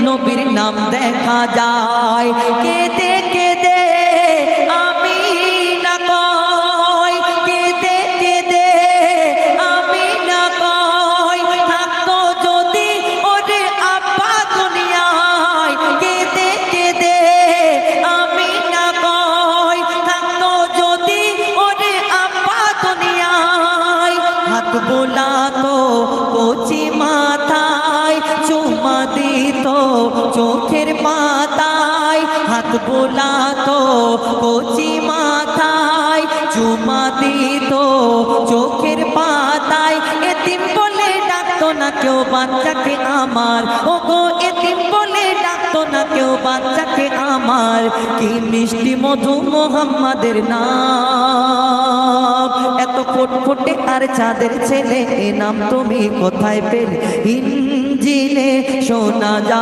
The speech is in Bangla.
নবীর নাম দেখা যায়। কেঁদে কেঁদে আমিনা কয়, কেঁদে কেঁদে আমিনা কয়, থাকতো যদি ওরে আব্বা দুনিয়ায়। কেঁদে কেঁদে আমিনা কয়, থাকতো যদি ওরে আব্বা দুনিয়ায়। হাত বোলাতো কচি মাথায়, চুমা দিত চোখের পাতায়। হাত বোলাতো কচি মাথায়, চুমা দিত চোখের পাতায়। এতিম বলে ডাকতো না কেউ বাচ্চাকে আমার, ওগো এতিম বলে ডাকতো না কেউ বাচ্চাকে আমার। কি মিষ্টি মধু মোহাম্মদের নাম, এত ফুটফুটে আর চাঁদের ছেলে, এ নাম তুমি কোথায় পেলে? ইনজিলে শোনা যায়।